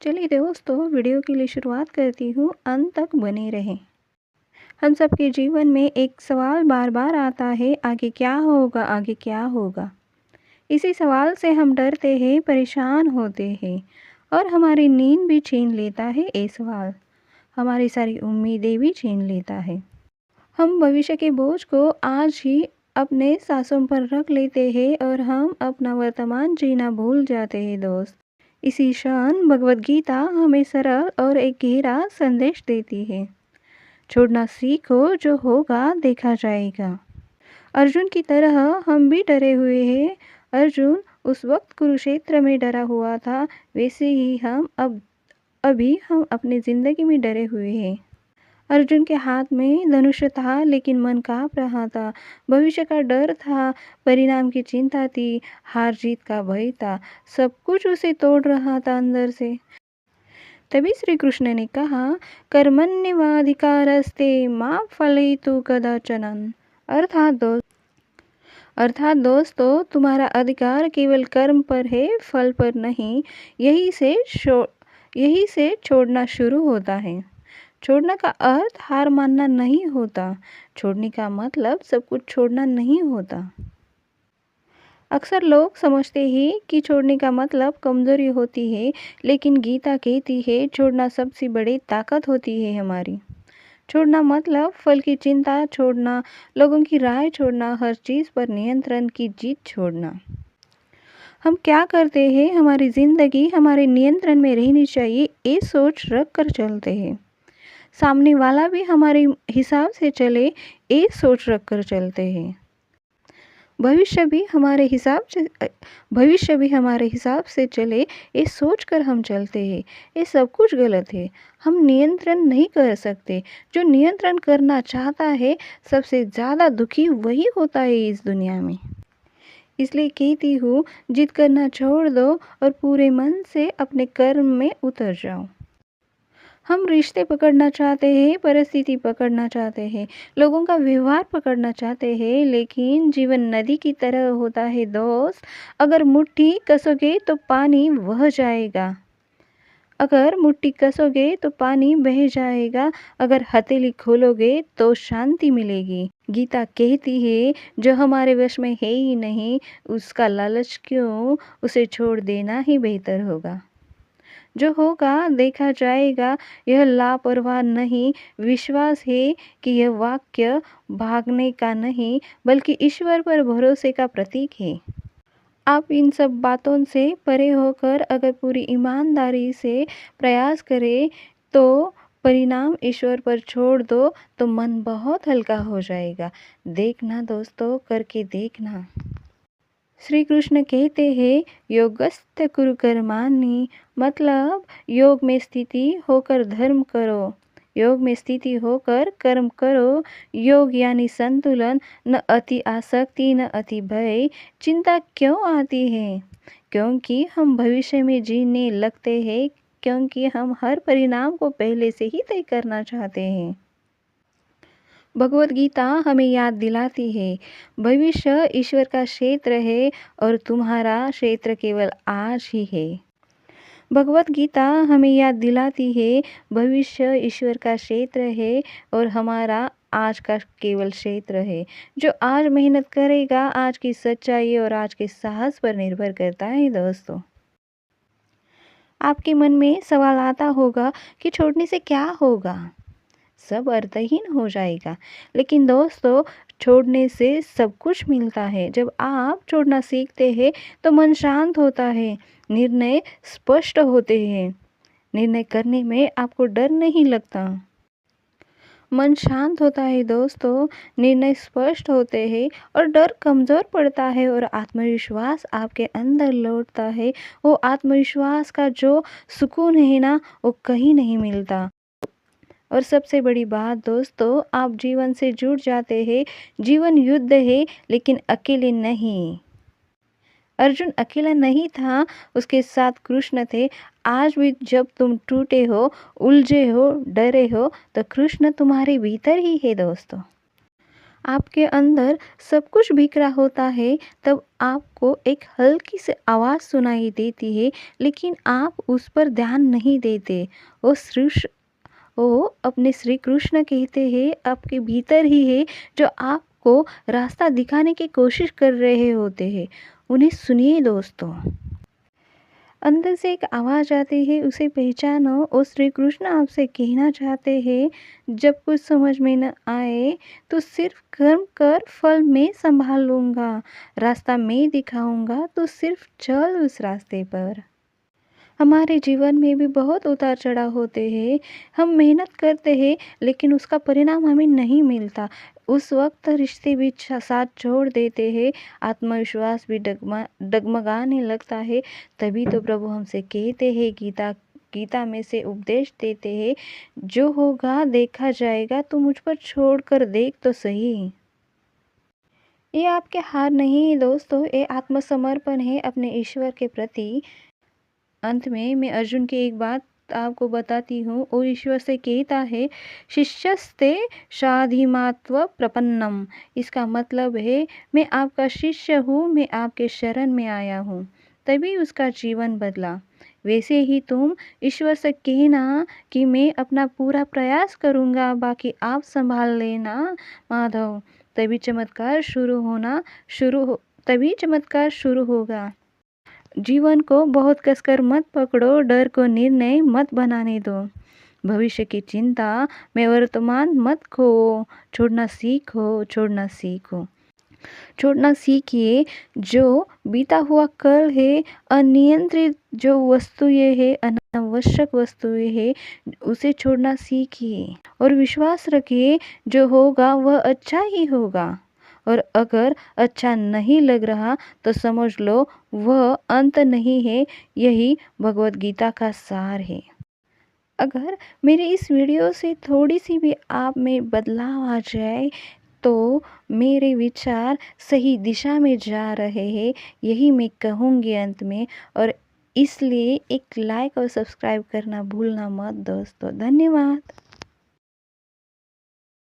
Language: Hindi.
चलिए दोस्तों, वीडियो के लिए शुरुआत करती हूँ, अंत तक बने रहें। हम सबके जीवन में एक सवाल बार बार आता है, आगे क्या होगा, आगे क्या होगा। इसी सवाल से हम डरते हैं, परेशान होते हैं और हमारी नींद भी छीन लेता है ये सवाल। हमारी सारी उम्मीदें भी छीन लेता है। हम भविष्य के बोझ को आज ही अपने सांसों पर रख लेते हैं और हम अपना वर्तमान जीना भूल जाते हैं दोस्त। इसी क्षण भगवद गीता हमें सरल और एक गहरा संदेश देती है। छोड़ना सीखो, जो होगा देखा जाएगा। अर्जुन की तरह हम भी डरे हुए हैं। अर्जुन उस वक्त कुरुक्षेत्र में डरा हुआ था, वैसे ही अभी हम अपनी ज़िंदगी में डरे हुए हैं। अर्जुन के हाथ में धनुष था, लेकिन मन काँप रहा था। भविष्य का डर था, परिणाम की चिंता थी, हार जीत का भय था। सब कुछ उसे तोड़ रहा था अंदर से। तभी श्री कृष्ण ने कहा, कर्मण्येवाधिकारस्ते मा फलेषु कदाचन। अर्थात दोस्तों, तुम्हारा अधिकार केवल कर्म पर है, फल पर नहीं। यही से छोड़ना शुरू होता है। छोड़ने का अर्थ हार मानना नहीं होता। छोड़ने का मतलब सब कुछ छोड़ना नहीं होता। अक्सर लोग समझते हैं कि छोड़ने का मतलब कमज़ोरी होती है, लेकिन गीता कहती है छोड़ना सबसे बड़ी ताकत होती है हमारी। छोड़ना मतलब फल की चिंता छोड़ना, लोगों की राय छोड़ना, हर चीज़ पर नियंत्रण की जीत छोड़ना। हम क्या करते हैं, हमारी ज़िंदगी हमारे नियंत्रण में रहनी चाहिए, ये सोच रख कर चलते हैं। सामने वाला भी हमारे हिसाब से चले, ये सोच रख कर चलते हैं। भविष्य भी हमारे हिसाब से चले, ये सोच कर हम चलते हैं। ये सब कुछ गलत है। हम नियंत्रण नहीं कर सकते। जो नियंत्रण करना चाहता है, सबसे ज़्यादा दुखी वही होता है इस दुनिया में। इसलिए कहती हूँ, जिद करना छोड़ दो और पूरे मन से अपने कर्म में उतर जाओ। हम रिश्ते पकड़ना चाहते हैं, परिस्थिति पकड़ना चाहते हैं, लोगों का व्यवहार पकड़ना चाहते हैं, लेकिन जीवन नदी की तरह होता है दोस्त। अगर मुट्ठी कसोगे तो पानी बह जाएगा। अगर मुट्ठी कसोगे तो पानी बह जाएगा। अगर हथेली खोलोगे तो शांति मिलेगी। गीता कहती है, जो हमारे वश में है ही नहीं, उसका लालच क्यों, उसे छोड़ देना ही बेहतर होगा। जो होगा देखा जाएगा, यह लापरवाह नहीं, विश्वास है कि यह वाक्य भागने का नहीं, बल्कि ईश्वर पर भरोसे का प्रतीक है। आप इन सब बातों से परे होकर अगर पूरी ईमानदारी से प्रयास करें, तो परिणाम ईश्वर पर छोड़ दो, तो मन बहुत हल्का हो जाएगा। देखना दोस्तों, करके देखना। श्री कृष्ण कहते हैं, योगस्थ कुरु कर्माणि, मतलब योग में स्थिति होकर धर्म करो, योग में स्थिति होकर कर्म करो। योग यानी संतुलन, न अति आसक्ति न अति भय। चिंता क्यों आती है? क्योंकि हम भविष्य में जीने लगते हैं, क्योंकि हम हर परिणाम को पहले से ही तय करना चाहते हैं। भगवद गीता हमें याद दिलाती है, भविष्य ईश्वर का क्षेत्र है और तुम्हारा क्षेत्र केवल आज ही है। भगवद गीता हमें याद दिलाती है, भविष्य ईश्वर का क्षेत्र है और हमारा आज का केवल क्षेत्र है। जो आज मेहनत करेगा, आज की सच्चाई और आज के साहस पर निर्भर करता है दोस्तों। आपके मन में सवाल आता होगा कि छोड़ने से क्या होगा? सब अर्थहीन हो जाएगा। लेकिन दोस्तों, छोड़ने से सब कुछ मिलता है। जब आप छोड़ना सीखते हैं, तो मन शांत होता है, निर्णय स्पष्ट होते हैं। निर्णय करने में आपको डर नहीं लगता। मन शांत होता है दोस्तों, निर्णय स्पष्ट होते हैं और डर कमज़ोर पड़ता है और आत्मविश्वास आपके अंदर लौटता है। वो आत्मविश्वास का जो सुकून है ना, वो कहीं नहीं मिलता। और सबसे बड़ी बात दोस्तों, आप जीवन से जुड़ जाते हैं। जीवन युद्ध है, लेकिन अकेले नहीं। अर्जुन अकेला नहीं था, उसके साथ कृष्ण थे। आज भी जब तुम टूटे हो, उलझे हो, डरे हो, तो कृष्ण तुम्हारे भीतर ही है दोस्तों। आपके अंदर सब कुछ बिखरा होता है, तब आपको एक हल्की सी आवाज़ सुनाई देती है, लेकिन आप उस पर ध्यान नहीं देते। वो श्रीश वो अपने श्री कृष्ण कहते हैं, आपके भीतर ही है, जो आपको रास्ता दिखाने की कोशिश कर रहे होते हैं। उन्हें सुनिए दोस्तों। अंदर से एक आवाज़ आती है, उसे पहचानो और श्री कृष्ण आपसे कहना चाहते हैं, जब कुछ समझ में न आए तो सिर्फ कर्म कर, फल मैं संभाल लूँगा। रास्ता मैं दिखाऊँगा, तो सिर्फ चल उस रास्ते पर। हमारे जीवन में भी बहुत उतार चढ़ाव होते हैं। हम मेहनत करते हैं, लेकिन उसका परिणाम हमें नहीं मिलता। उस वक्त रिश्ते भी साथ छोड़ देते हैं, आत्मविश्वास भी डगमगाने लगता है। तभी तो प्रभु हमसे कहते हैं, गीता में से उपदेश देते हैं, जो होगा देखा जाएगा, तो मुझ पर छोड़ कर देख तो सही। ये आपके हार नहीं है दोस्तों, ये आत्मसमर्पण है अपने ईश्वर के प्रति। अंत में मैं अर्जुन की एक बात आपको बताती हूँ। वो ईश्वर से कहता है, शिष्यस्ते शाधिमात्व प्रपन्नम। इसका मतलब है, मैं आपका शिष्य हूँ, मैं आपके शरण में आया हूँ। तभी उसका जीवन बदला। वैसे ही तुम ईश्वर से कहना कि मैं अपना पूरा प्रयास करूँगा, बाकी आप संभाल लेना माधव। तभी चमत्कार शुरू होगा। जीवन को बहुत कसकर मत पकड़ो, डर को निर्णय मत बनाने दो। भविष्य की चिंता में वर्तमान मत खो, छोड़ना सीखिए। जो बीता हुआ कल है, अनियंत्रित जो वस्तुएं है, अनावश्यक वस्तुएं है, उसे छोड़ना सीखिए और विश्वास रखिए, जो होगा वह अच्छा ही होगा। और अगर अच्छा नहीं लग रहा तो समझ लो, वह अंत नहीं है। यही भगवत गीता का सार है। अगर मेरे इस वीडियो से थोड़ी सी भी आप में बदलाव आ जाए, तो मेरे विचार सही दिशा में जा रहे हैं, यही मैं कहूँगी अंत में। और इसलिए एक लाइक और सब्सक्राइब करना भूलना मत दोस्तों। धन्यवाद।